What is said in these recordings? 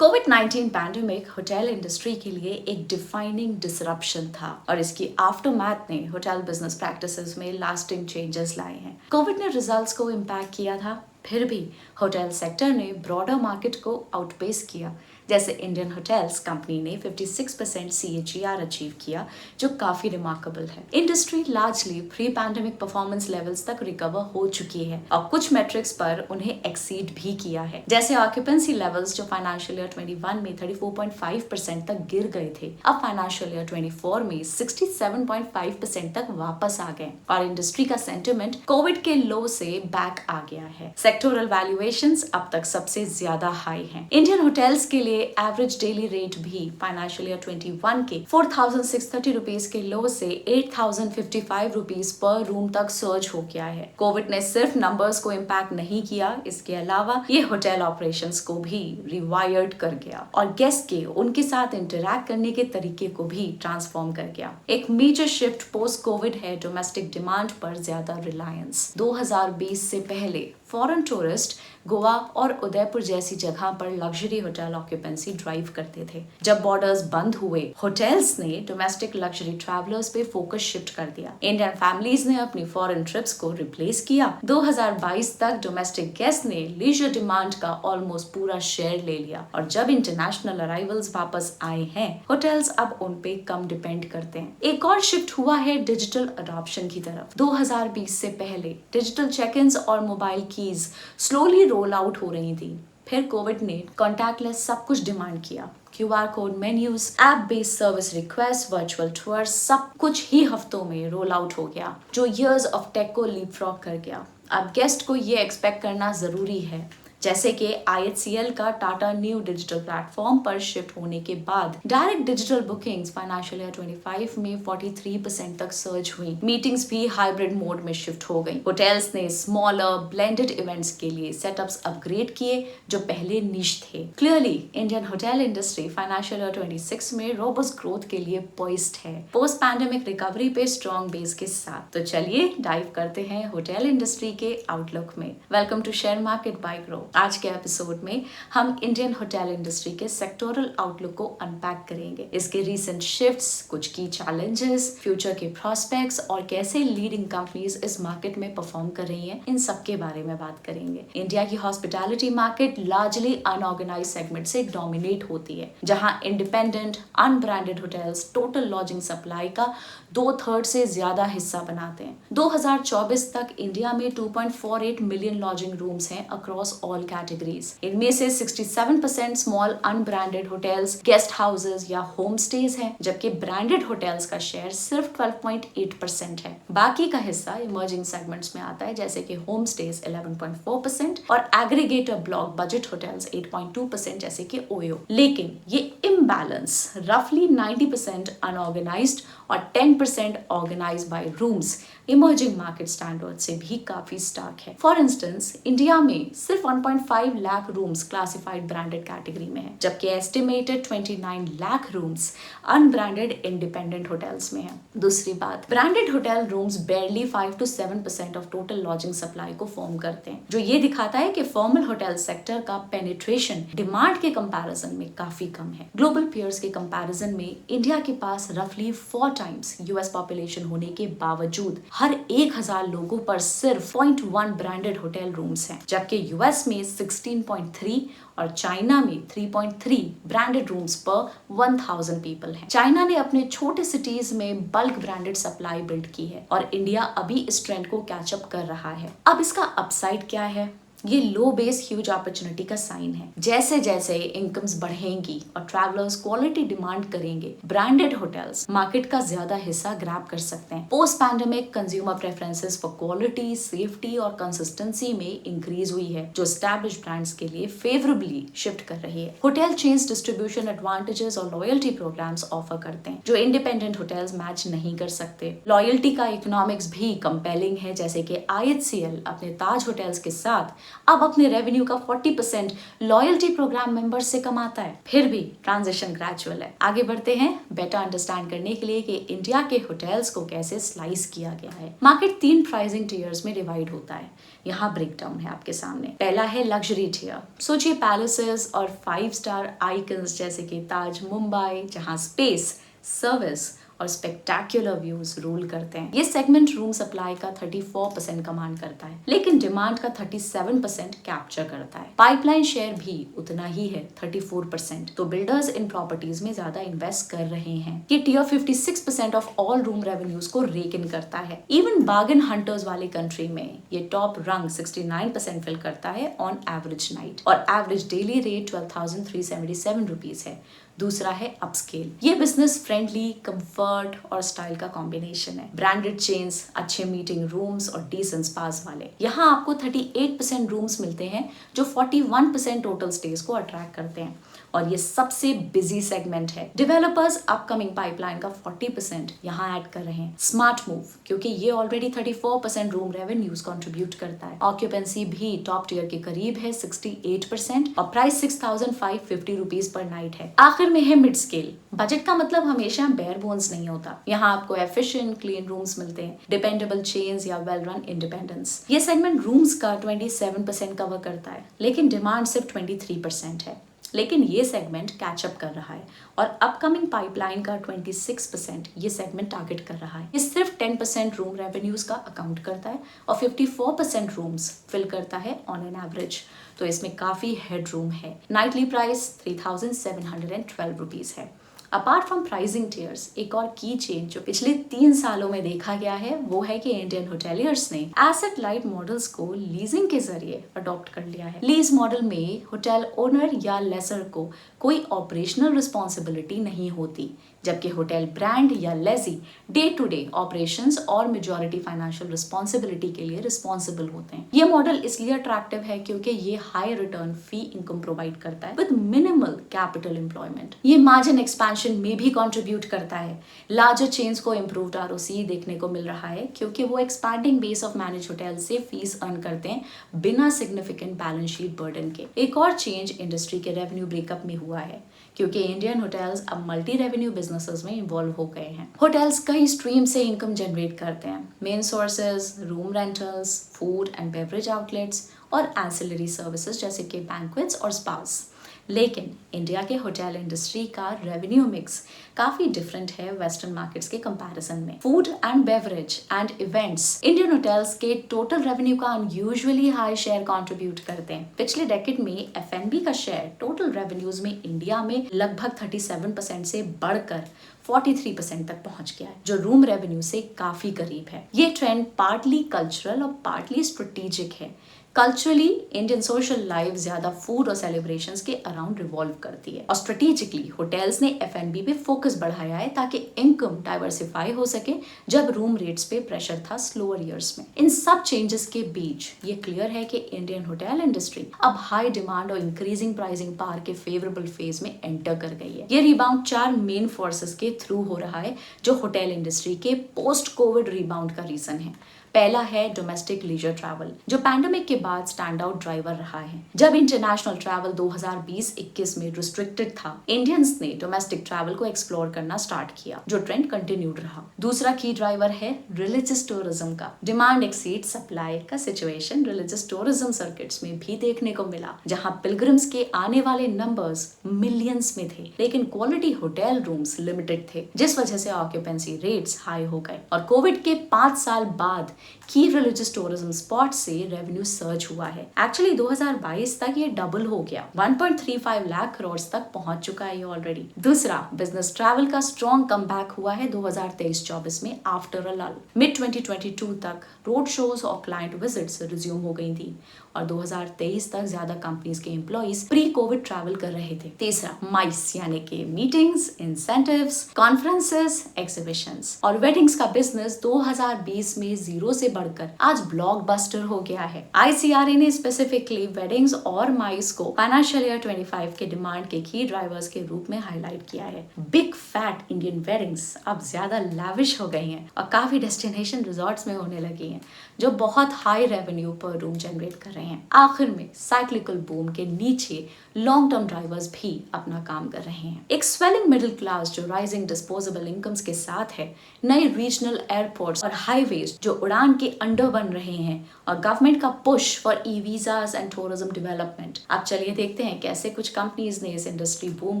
कोविड-19 pandemic hotel industry के लिए एक डिफाइनिंग डिसरप्शन था और इसकी आफ्टरमैथ ने होटल बिजनेस प्रैक्टिसेस में लास्टिंग चेंजेस लाए हैं। कोविड ने रिजल्ट्स को इम्पैक्ट किया था, फिर भी होटल सेक्टर ने ब्रॉडर मार्केट को आउटपेस किया। जैसे इंडियन होटल्स कंपनी ने 56% CAGR अचीव किया, जो काफी रिमार्केबल है। Industry largely pre pandemic performance levels तक रिकवर हो चुकी है और कुछ मेट्रिक्स पर उन्हें एक्सीड भी किया है। जैसे ऑक्यूपेंसी लेवल्स जो फाइनेंशियल ईयर 21 में 34.5% तक गिर गए थे, अब फाइनेंशियल ईयर 24 में 67.5% तक वापस आ गए और इंडस्ट्री का सेंटिमेंट कोविड के लो से बैक आ गया है। सेक्टोरल वैल्यूएशंस अब तक सबसे ज्यादा हाई हैं। इंडियन होटल्स के लिए एवरेज डेली रेट भी फाइनेंशियल ईयर 21 के 4,630 रुपीज के लो से 8,055 रुपीज पर रूम तक सर्ज हो गया है। कोविड ने सिर्फ नंबर्स को इम्पैक्ट नहीं किया, इसके अलावा ये होटल ऑपरेशंस को भी रिवायर्ड कर गया और गेस्ट के उनके साथ इंटरैक्ट करने के तरीके को भी ट्रांसफॉर्म कर गया। एक मेजर शिफ्ट पोस्ट कोविड है डोमेस्टिक डिमांड पर ज्यादा रिलायंस। 2020 से पहले फॉरेन टूरिस्ट गोवा और उदयपुर जैसी जगह पर लग्जरी होटल ऑक्यूपेंसी ड्राइव करते थे। जब बॉर्डर्स बंद हुए, होटल्स ने डोमेस्टिक लग्जरी ट्रैवलर्स पे फोकस शिफ्ट कर दिया। इंडियन फैमिलीज ने अपनी फॉरेन ट्रिप्स को रिप्लेस किया। 2022 तक डोमेस्टिक गेस्ट ने लीजर डिमांड का ऑलमोस्ट पूरा शेयर ले लिया और जब इंटरनेशनल अराइवल्स वापस आए हैं, होटल्स अब उन पे कम डिपेंड करते हैं। एक और शिफ्ट हुआ है डिजिटल अडॉप्शन की तरफ। 2020 से पहले डिजिटल चेक-इन्स और mobile keys slowly roll out हो रही थी। फिर कोविड ने कॉन्टैक्टलेस सब कुछ डिमांड किया। QR code menus, app based service request, virtual tours, सब कुछ ही हफ्तों में रोल आउट हो गया, जो ईयर्स ऑफ टेक को लीपफ्रॉग कर गया। अब गेस्ट को ये एक्सपेक्ट करना जरूरी है, जैसे कि IHCL का टाटा न्यू डिजिटल प्लेटफॉर्म पर शिफ्ट होने के बाद direct digital bookings financial year 25 में 43% तक सर्ज हुई। मीटिंग्स भी हाइब्रिड मोड में शिफ्ट हो गई। होटल्स ने स्मॉलर ब्लेंडेड इवेंट्स के लिए सेटअप्स अपग्रेड किए जो पहले निश थे। Clearly Indian hotel industry financial year 26 में रोबस्ट ग्रोथ के लिए पोइस्ड है, पोस्ट पैंडेमिक रिकवरी पे स्ट्रॉन्ग बेस के साथ। तो चलिए डाइव करते हैं होटल इंडस्ट्री के आउटलुक में। Welcome to share market by Groww. आज के एपिसोड में हम इंडियन होटल इंडस्ट्री के सेक्टोरल आउटलुक को अनपैक करेंगे, इसके रीसेंट शिफ्ट्स, कुछ की चैलेंजेस, फ्यूचर के प्रोस्पेक्ट्स और कैसे लीडिंग कंपनीज इस मार्केट में परफॉर्म कर रही हैं, इन सब के बारे में बात करेंगे। इंडिया की hospitality market largely unorganised segment से डोमिनेट होती है, जहां independent unbranded hotels total lodging supply का 2/3 से ज्यादा हिस्सा बनाते हैं। 2024 तक इंडिया में 2.48 मिलियन लॉजिंग रूम्स हैं अक्रॉस ऑल कैटेगरीज। इनमें से 67% small unbranded hotels, guest houses या होम स्टेज हैं, जबकि ब्रांडेड होटल्स का शेयर सिर्फ 12.8% है। बाकी का हिस्सा इमर्जिंग सेगमेंट्स में आता है, जैसे कि होम स्टेज 11.4% और एग्रीगेटर ब्लॉक बजट होटल्स 8.2%, जैसे कि ओयो। लेकिन ये इम्बैलेंस रफली 90% अनऑर्गेनाइज्ड और 10% organised by rooms emerging market standard से भी काफी स्टार्क है। फॉर इंस्टेंस, इंडिया में सिर्फ 1.5 lakh rooms classified branded category में है, जबकि estimated 29 lakh rooms unbranded independent hotels में है। दूसरी बात, branded hotel rooms बेयरली 5 to 7% of total lodging supply को फॉर्म करते हैं, जो ये दिखाता है कि फॉर्मल होटल सेक्टर का पेनिट्रेशन डिमांड के कंपैरिजन में काफी कम है। ग्लोबल पीयर्स के कंपैरिजन में इंडिया के पास रफली 4 टाइम्स US पॉपुलेशन होने के बावजूद हर 1000 लोगों पर सिर्फ 0.1 ब्रांडेड होटल रूम्स हैं, जबकि US में 16.3 और चाइना में 3.3 ब्रांडेड रूम्स पर 1000 पीपल हैं। चाइना ने अपने छोटे सिटीज में बल्क ब्रांडेड सप्लाई बिल्ड की है और इंडिया अभी इस ट्रेंड को कैचअप कर रहा है। अब इसका अपसाइड क्या है? ये लो बेस ह्यूज अपॉर्चुनिटी का साइन है। जैसे जैसे इनकम्स बढ़ेंगी और ट्रैवलर्स क्वालिटी डिमांड करेंगे, ब्रांडेड होटल्स मार्केट का ज्यादा हिस्सा ग्रैब कर सकते हैं। Post pandemic consumer preferences for quality, safety और कंसिस्टेंसी में इंक्रीज हुई है, जो एस्टैब्लिश्ड ब्रांड्स के लिए फेवरेबली शिफ्ट कर रही है। होटल चेन्स डिस्ट्रीब्यूशन एडवांटेजेस और लॉयल्टी प्रोग्राम्स ऑफर करते हैं, जो इंडिपेंडेंट होटल्स मैच नहीं कर सकते। लॉयल्टी का इकोनॉमिक्स भी कंपेलिंग है, जैसे कि IHCL अपने ताज होटल्स के साथ अब अपने रेवेन्यू का 40% लॉयल्टी प्रोग्राम मेंबर्स से कमाता है। फिर भी ट्रांजिशन ग्रेजुअल है। आगे बढ़ते हैं बेटर अंडरस्टैंड करने के लिए कि इंडिया के होटल्स को कैसे स्लाइस किया गया है। मार्केट 3 प्राइसिंग टियर्स में डिवाइड होता है। यहाँ ब्रेकडाउन है आपके सामने। पहला है लग्जरी टियर। सोचिए पैलेसेस और 5 स्टार आइकन्स जैसे कि ताज मुंबई, जहाँ स्पेस, सर्विस और स्पेक्टेक्युलर व्यूज रूल करते हैं। ये सेगमेंट रूम सप्लाई का 34% कमांड करता है, लेकिन डिमांड का 37% कैप्चर करता है। पाइपलाइन शेयर भी उतना ही है, 34%। तो बिल्डर्स इन प्रॉपर्टीज में ज्यादा इन्वेस्ट कर रहे हैं। ये tier 56% of all room revenues को रेक इन करता है। इवन बार्गेन हंटर्स वाली कंट्री में ये टॉप रंग 69% फिल करता है ऑन एवरेज नाइट, और एवरेज डेली रेट 12,377 रुपीज है। दूसरा है अपस्केल। ये बिजनेस फ्रेंडली, कंफर्ट और स्टाइल का कॉम्बिनेशन है। ब्रांडेड चेन्स, अच्छे मीटिंग रूम्स और डिसेंट स्पास वाले। यहाँ आपको 38% रूम्स मिलते हैं जो 41% टोटल स्टेज को अट्रैक्ट करते हैं, और ये सबसे बिजी सेगमेंट है। डेवलपर्स अपकमिंग पाइपलाइन का 40% यहाँ ऐड कर रहे हैं। स्मार्ट मूव, क्योंकि ये ऑलरेडी 34% रूम रेवेन्यूज कंट्रीब्यूट करता है। ऑक्यूपेंसी भी टॉप टियर के करीब है, 68%, और प्राइस 6,550 रुपीज पर नाइट है। आखिर में है मिड स्केल। बजट का मतलब हमेशा बेयर बोन्स नहीं होता। यहाँ आपको एफिशिएंट क्लीन रूम्स मिलते हैं, डिपेंडेबल चेन्स या वेल रन इंडिपेंडेंस। ये सेगमेंट रूम्स का 27% कवर करता है, लेकिन डिमांड सिर्फ 23% है। लेकिन ये सेगमेंट कैचअप कर रहा है, और अपकमिंग पाइपलाइन का 26% ये सेगमेंट टारगेट कर रहा है। ये सिर्फ 10% रूम रेवेन्यूज का अकाउंट करता है, और 54% रूम्स फिल करता है ऑन एन एवरेज। तो इसमें काफी हेड रूम है। नाइटली प्राइस 3,712 रुपीज है। अपार्ट फ्रॉम प्राइसिंग टियर्स, एक और की चेंज जो पिछले 3 सालों में देखा गया है वो है कि इंडियन होटेलियर्स ने एसेट लाइट मॉडल्स को लीजिंग के जरिए अडॉप्ट कर लिया है। लीज मॉडल में होटल ओनर या लेसर को कोई ऑपरेशनल रिस्पॉन्सिबिलिटी नहीं होती, जबकि होटल ब्रांड या lessee day to day operations और मेजॉरिटी फाइनेंशियल रिस्पॉन्सिबिलिटी के लिए रिस्पॉन्सिबल होते हैं। ये मॉडल इसलिए अट्रैक्टिव है क्योंकि ये हाई रिटर्न फी इनकम प्रोवाइड करता है विद मिनिमल कैपिटल एम्प्लॉयमेंट। ये मार्जिन एक्सपेंशन में भी कंट्रीब्यूट करता है। लार्जर चेन्स को इम्प्रूव्ड आरओसी देखने को मिल रहा है, क्योंकि वो expanding base of manage hotel से फीस अर्न करते हैं बिना सिग्निफिकेंट बैलेंस शीट बर्डन के। एक और चेंज इंडस्ट्री के रेवेन्यू ब्रेकअप में हुआ है, क्योंकि इंडियन होटल्स अब मल्टी रेवेन्यू बिजनेसेस में इन्वॉल्व हो गए हैं। होटल्स कई स्ट्रीम से इनकम जनरेट करते हैं। Main sources room rentals, food and beverage outlets और एंसिलरी सर्विसेज जैसे कि बैंक्वेट्स और स्पास। लेकिन इंडिया के होटल इंडस्ट्री का रेवेन्यू मिक्स काफी डिफरेंट है वेस्टर्न मार्केट्स के कंपैरिजन में। Food and beverage and events Indian hotels के टोटल रेवेन्यू का अनयूजुअली हाई शेयर कंट्रीब्यूट करते हैं। पिछले डेकेड में एफएनबी का शेयर टोटल रेवेन्यूज में इंडिया में लगभग 37% से बढ़कर 43% तक पहुंच गया है, जो रूम रेवेन्यू से काफी करीब है। ये ट्रेंड पार्टली कल्चरल और पार्टली स्ट्रेटेजिक है। कल्चरली इंडियन सोशल लाइफ ज्यादा फूड और सेलिब्रेशंस के अराउंड रिवॉल्व करती है, और स्ट्रेटेजिकली होटल्स ने एफएनबी पे फोकस बढ़ाया है ताकि इनकम डाइवर्सिफाई हो सके जब रूम रेट्स पे प्रेशर था स्लोअर ईयर्स में। इन सब चेंजेस के बीच ये क्लियर है कि इंडियन होटल इंडस्ट्री अब हाई डिमांड और इंक्रीजिंग प्राइसिंग पावर के फेवरेबल फेज में एंटर कर गई है। ये रिबाउंड 4 मेन फोर्सेस के थ्रू हो रहा है, जो होटल इंडस्ट्री के पोस्ट कोविड रिबाउंड का रीजन है। पहला है डोमेस्टिक लीजर ट्रैवल, जो पैंडेमिक के बाद स्टैंड आउट ड्राइवर रहा है। जब इंटरनेशनल ट्रैवल 2020-21 में रिस्ट्रिक्टेड था, इंडियंस ने डोमेस्टिक ट्रैवल को एक्सप्लोर करना स्टार्ट किया, जो ट्रेंड कंटिन्यूड रहा। दूसरा की ड्राइवर है रिलीजियस टूरिज्म का। डिमांड एक्सीड सप्लाई का सिचुएशन रिलीजियस टूरिज्म सर्किट्स में भी देखने को मिला, जहां पिलग्रिम्स के आने वाले नंबर्स मिलियंस में थे, लेकिन क्वालिटी होटल रूम्स लिमिटेड थे, जिस वजह से ऑक्यूपेंसी रेट्स हाई हो गए। और कोविड के 5 साल बाद की रिलीजियस टूरिज्म स्पॉट से रेवेन्यू सर्ज हुआ है। एक्चुअली 2022 तक ये डबल हो गया, 1.35 लाख करोड़ तक पहुंच चुका है ये ऑलरेडी। दूसरा, बिजनेस ट्रैवल का स्ट्रॉन्ग कमबैक हुआ है 2023-24 में आफ्टर अ लल। मिड 2022 तक रोड शोज और क्लाइंट विजिट्स रिज्यूम हो गई थी, और 2023 तक ज्यादा कंपनीज के एम्प्लॉइज प्री कोविड ट्रैवल कर रहे थे। तीसरा, माइस यानी कि मीटिंग्स, इंसेंटिव्स, कॉन्फ्रेंसेस, एग्जीबिशंस और वेडिंग्स का बिजनेस 2020 में 0 से बढ़कर आज ब्लॉकबस्टर हो गया है। ICRA ने स्पेसिफिकली वेडिंग्स और माइस को फाइनेंशियल ईयर 25 के डिमांड के की ड्राइवर्स के रूप में हाईलाइट किया है। बिग फैट इंडियन वेडिंग्स अब ज्यादा लैविश हो गई हैं और काफी डेस्टिनेशन रिजॉर्ट्स में होने लगी हैं, जो बहुत हाई रेवेन्यू पर रूम जनरेट कर रहे हैं। आखिर में साइक्लिकल बूम के नीचे लॉन्ग टर्म ड्राइवर्स भी अपना काम कर रहे हैं। एक स्वेलिंग मिडिल क्लास जो राइजिंग डिस्पोजेबल इनकम्स के साथ है, नए रीजनल एयरपोर्ट्स और हाईवेज जो उड़ान के अंडर बन रहे हैं, और गवर्नमेंट का push for E visas and tourism development. अब चलिए देखते हैं कैसे कुछ कंपनीज ने इस इंडस्ट्री बूम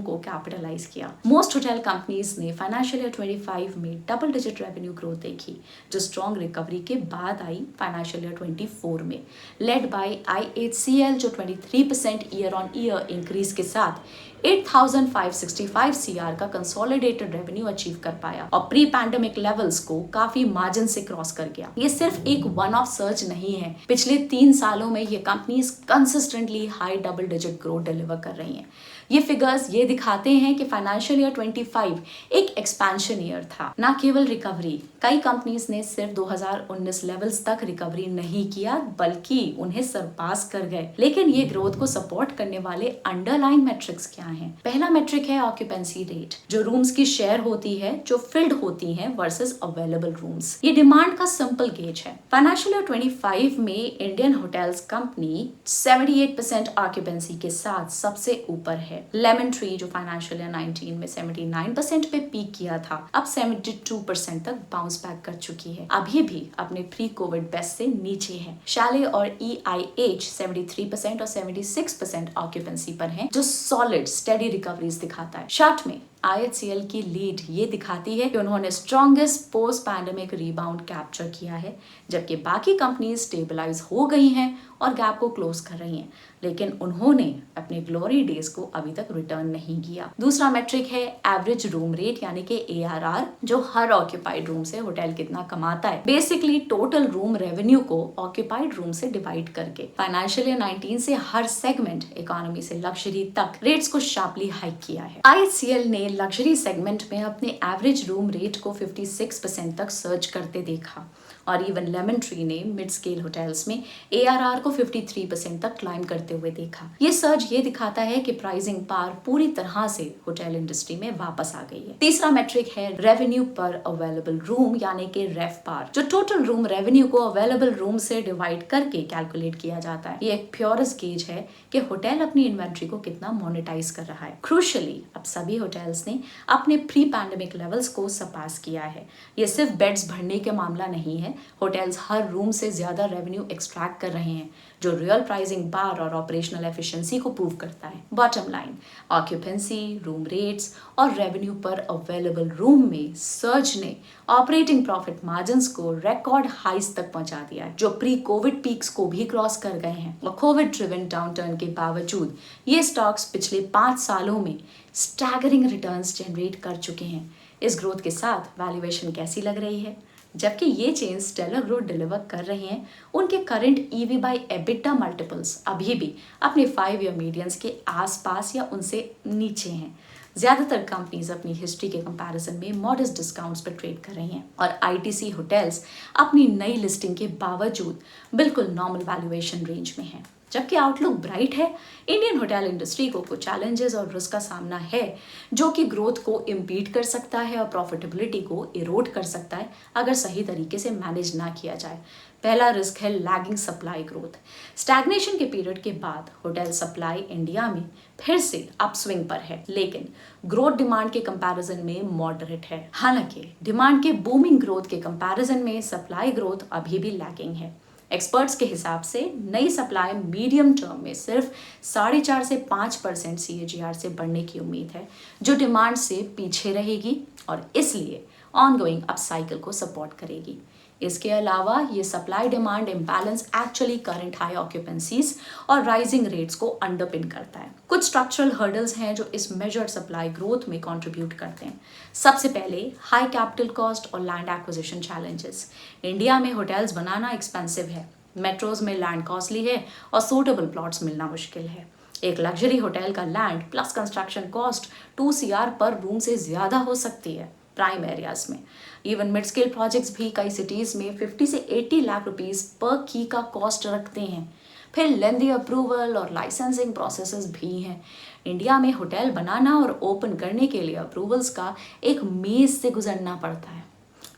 को कैपिटलाइज किया। मोस्ट होटल कंपनीज ने फाइनेंशियल ईयर 25 में डबल डिजिट रेवेन्यू ग्रोथ देखी, जो स्ट्रॉन्ग रिकवरी के बाद आई फाइनेंशियल ईयर 24 में, लेड बाय IHCL जो 23% ईयर ऑन ईयर इंक्रीज के साथ 8,565 CR का कंसोलिडेटेड रेवेन्यू अचीव कर पाया और प्री पैंडेमिक लेवल्स को काफी मार्जिन से क्रॉस कर गया। ये सिर्फ एक वन ऑफ सर्च नहीं है, पिछले 3 सालों में ये companies consistently high double digit growth deliver कर रही हैं। ये फिगर्स ये दिखाते हैं कि फाइनेंशियल ईयर 25 एक एक्सपेंशन ईयर था, ना केवल रिकवरी। कई कंपनीज ने सिर्फ 2019 लेवल्स तक रिकवरी नहीं किया, बल्कि उन्हें सरपास कर गए। लेकिन ये ग्रोथ को सपोर्ट करने वाले अंडरलाइन मेट्रिक्स क्या हैं? पहला मेट्रिक है ऑक्यूपेंसी रेट, जो रूम्स की शेयर होती है जो फिल्ड होती हैं वर्सेस अवेलेबल रूम्स। ये डिमांड का सिंपल गेज है। फाइनेंशियल ईयर 25 में इंडियन होटल्स कंपनी 78% ऑक्यूपेंसी के साथ सबसे ऊपर है। लेमन ट्री जो फाइनेंशियल ईयर 19 में 79% पे पीक किया था, अब 72% तक बाउंस बैक कर चुकी है। अभी भी अपने प्री कोविड बेस्ट से नीचे है। शैले और EIH 73% और 76% ऑक्यूपेंसी पर हैं, जो सॉलिड स्टेडी रिकवरीज दिखाता है। शॉर्ट में IHCL की लीड ये दिखाती है कि उन्होंने strongest post pandemic rebound capture किया है, जबकि बाकी कंपनीज स्टेबलाइज हो गई हैं और गैप को क्लोज कर रही हैं, लेकिन उन्होंने अपने ग्लोरी डेज को अभी तक रिटर्न नहीं किया। दूसरा मेट्रिक है एवरेज रूम रेट यानी कि ARR, जो हर ऑक्यूपाइड रूम से होटल कितना कमाता है, बेसिकली टोटल रूम रेवेन्यू को ऑक्यूपाइड रूम से डिवाइड करके। फाइनेंशियल ईयर 19 से हर सेगमेंट, इकोनॉमी से लग्जरी तक, रेट्स को शार्पली हाइक किया है। IHCL ने लग्जरी सेगमेंट में अपने एवरेज रूम रेट को 56% तक सर्च करते देखा, और इवन लेमन ट्री ने मिड स्केल होटल्स में ARR को 53% तक क्लाइम करते हुए देखा। ये सर्च ये दिखाता है कि प्राइसिंग पावर पूरी तरह से होटल इंडस्ट्री में वापस आ गई है। तीसरा मेट्रिक है रेवेन्यू पर अवेलेबल रूम यानी कि रेवपार, जो टोटल रूम रेवेन्यू को अवेलेबल रूम से डिवाइड करके कैलकुलेट किया जाता है। ये एक प्योरेस्ट गेज है कि होटल अपनी इन्वेंट्री को कितना मोनेटाइज कर रहा है। क्रूशियली अब सभी होटल्स ने अपने प्री पैंडेमिक लेवल्स को सरपास किया है। ये सिर्फ बेड्स भरने के मामला नहीं है, होटल्स हर रूम से ज्यादा रेवेन्यू एक्सट्रैक्ट कर रहे हैं, जो रियल प्राइसिंग बार और ऑपरेशनल एफिशिएंसी को प्रूव करता है। Bottom line, occupancy, room rates और रेवेन्यू पर अवेलेबल रूम में सर्ज ने ऑपरेटिंग प्रॉफिट मार्जिन्स को रिकॉर्ड हाइस तक पहुंचा दिया है, जो प्री कोविड पीक्स को भी क्रॉस कर गए हैं। और कोविड ड्रिवन डाउनटर्न के बावजूद ये स्टॉक्स पिछले 5 सालों में स्टैगरिंग रिटर्न्स जनरेट कर चुके हैं। इस ग्रोथ के साथ वैल्यूएशन कैसी लग रही है? जबकि ये चेन स्टेलर ग्रोथ डिलीवर कर रहे हैं, उनके current EV by EBITDA multiples अभी भी अपने 5 ईयर मीडियंस के आसपास या उनसे नीचे हैं। ज्यादातर कंपनीज अपनी हिस्ट्री के कंपैरिजन में मॉडेस्ट डिस्काउंट्स पर ट्रेड कर रही हैं, और ITC होटल्स अपनी नई लिस्टिंग के बावजूद बिल्कुल नॉर्मल वैल्यूएशन रेंज में हैं। जबकि आउटलुक ब्राइट है। इंडियन होटल इंडस्ट्री को कुछ चैलेंजेस और रिस्क का सामना है, जो कि ग्रोथ को इम्पीड कर सकता है और प्रॉफिटेबिलिटी को इरोड कर सकता है अगर सही तरीके से मैनेज ना किया जाए। पहला रिस्क है लैगिंग सप्लाई ग्रोथ। स्टैग्नेशन के पीरियड के बाद होटल सप्लाई इंडिया में फिर से अपस्विंग पर है, लेकिन ग्रोथ डिमांड के कंपैरिजन में मॉडरेट है। हालांकि डिमांड के बूमिंग ग्रोथ के कंपैरिजन में सप्लाई ग्रोथ अभी भी लैगिंग है। एक्सपर्ट्स के हिसाब से नई सप्लाई मीडियम टर्म में सिर्फ 4.5 से 5% CAGR से बढ़ने की उम्मीद है, जो डिमांड से पीछे रहेगी और इसलिए ऑनगोइंग अप साइकिल को सपोर्ट करेगी। इसके अलावा ये supply demand imbalance actually current high occupancies और राइजिंग रेट्स को अंडरपिन करता है। कुछ स्ट्रक्चरल हर्डल्स हैं जो इस मेजर्ड सप्लाई ग्रोथ में कंट्रीब्यूट करते हैं। सबसे पहले हाई कैपिटल कॉस्ट और लैंड एक्विजिशन चैलेंजेस। इंडिया में होटल्स बनाना एक्सपेंसिव है, मेट्रोज में लैंड कॉस्टली है और सूटेबल प्लॉट्स मिलना मुश्किल है। एक लग्जरी होटल का land plus construction cost 2 CR पर रूम से ज्यादा हो सकती है। प्राइम एरियाज में। इवन मिड स्केल प्रोजेक्ट्स भी कई सिटीज में 50 से 80 लाख रुपीस पर की का कॉस्ट रखते हैं। फिर लेंदी अप्रूवल और लाइसेंसिंग प्रोसेसेस भी हैं। इंडिया में होटल बनाना और ओपन करने के लिए अप्रूवल्स का एक मेज से गुजरना पड़ता है।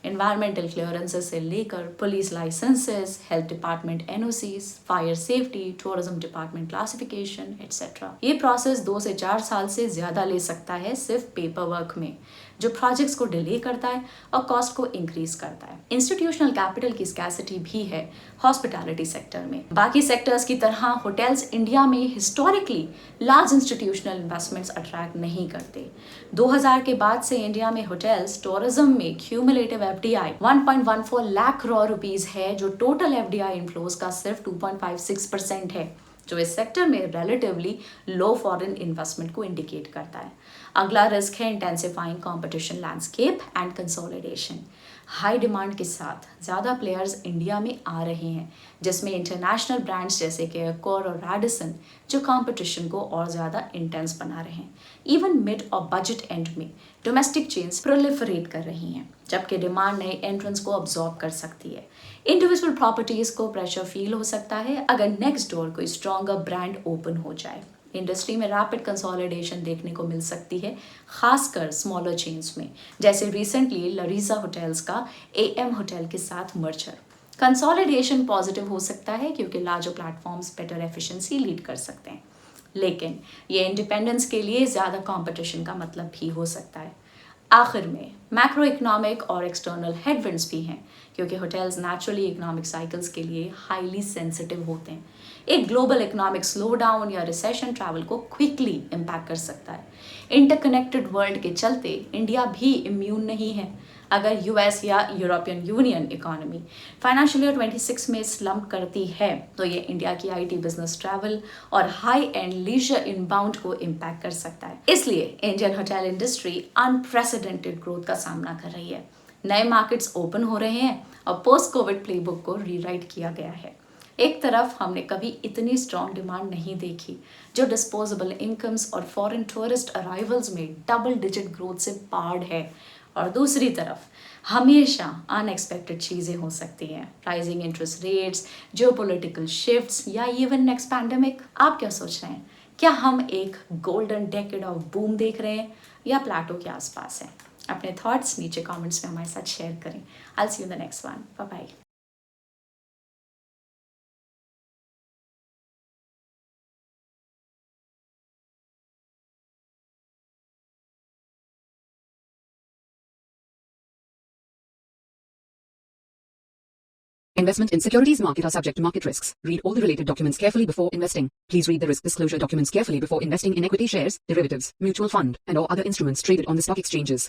एनवायरमेंटल क्लियरेंसेस से लेकर police licences, health department NOCs, fire safety, tourism department classification etcetera. ये प्रोसेस 2 से 4 साल से ज़्यादा ले सकता है सिर्फ पेपर वर्क में, जो प्रोजेक्ट्स को डिले करता है और कॉस्ट को इंक्रीज करता है। इंस्टीट्यूशनल कैपिटल की स्कैसिटी भी है हॉस्पिटैलिटी सेक्टर में। बाकी सेक्टर्स की तरह होटल्स इंडिया में historically large institutional investments attract नहीं करते। 2000 के बाद से इंडिया में होटल्स टूरिज्म में cumulative FDI 1.14 lakh crore rupees है, जो टोटल एफडीआई इनफ्लोज का सिर्फ 2.56% है, जो इस सेक्टर में रिलेटिवली लो फॉरेन इन्वेस्टमेंट को इंडिकेट करता है। अगला रिस्क है intensifying competition landscape and consolidation. High demand के साथ ज़्यादा प्लेयर्स इंडिया में आ रहे हैं, जिसमें इंटरनेशनल ब्रांड्स जैसे कि एक्कोर और रैडिसन जो कंपटीशन को और ज़्यादा इंटेंस बना रहे हैं। इवन मिड और बजट एंड में डोमेस्टिक चेन्स प्रोलिफरेट कर रही हैं, जबकि डिमांड नए एंट्रेंस को अब्जॉर्ब कर सकती है। इंडिविजुअल प्रॉपर्टीज को प्रेशर फील हो सकता है अगर नेक्स्ट डोर कोई स्ट्रॉन्गर ब्रांड ओपन हो जाए। इंडस्ट्री में रैपिड कंसोलिडेशन देखने को मिल सकती है, खासकर स्मॉलर चेन्स में, जैसे रिसेंटली लरीजा होटल्स का एएम होटल के साथ मर्जर। कंसोलिडेशन पॉजिटिव हो सकता है क्योंकि larger platforms better efficiency lead कर सकते हैं, लेकिन ये इंडिपेंडेंस के लिए ज़्यादा कंपटीशन का मतलब भी हो सकता है। आखिर में मैक्रो इकोनॉमिक और एक्सटर्नल हेडविंड्स भी हैं, क्योंकि होटल्स नेचुरली इकोनॉमिक साइकिल्स के लिए हाईली सेंसिटिव होते हैं। एक ग्लोबल इकोनॉमिक स्लोडाउन या रिसेशन ट्रैवल को क्विकली इम्पैक्ट कर सकता है। इंटरकनेक्टेड वर्ल्ड के चलते इंडिया भी इम्यून नहीं है। अगर यूएस या European union economy financial year 26 में स्लम्प करती है, तो ये इंडिया की आईटी बिजनेस ट्रैवल और हाई एंड लीजर इनबाउंड को इम्पैक्ट कर सकता है। इसलिए Indian hotel industry unprecedented growth का सामना कर रही है। नए मार्केट्स ओपन हो रहे हैं और पोस्ट कोविड प्लेबुक को रीराइट किया गया है। एक तरफ हमने कभी इतनी स्ट्रॉन्ग डिमांड नहीं देखी, जो डिस्पोजेबल इनकम्स और फॉरेन टूरिस्ट अराइवल्स में डबल डिजिट ग्रोथ से पार्ड है, और दूसरी तरफ हमेशा अनएक्सपेक्टेड चीज़ें हो सकती हैं, rising interest rates, geopolitical shifts या इवन नेक्स्ट पैंडेमिक। आप क्या सोच रहे हैं? क्या हम एक गोल्डन डेकेड ऑफ बूम देख रहे हैं या प्लेटो के आसपास हैं? अपने थॉट्स नीचे कमेंट्स में हमारे साथ शेयर करें। I will see you in the next one. Bye bye. Investment in securities market are subject to market risks. Read all the related documents carefully before investing. Please read the risk disclosure documents carefully before investing in equity shares, derivatives, mutual fund, and or other instruments traded on the stock exchanges.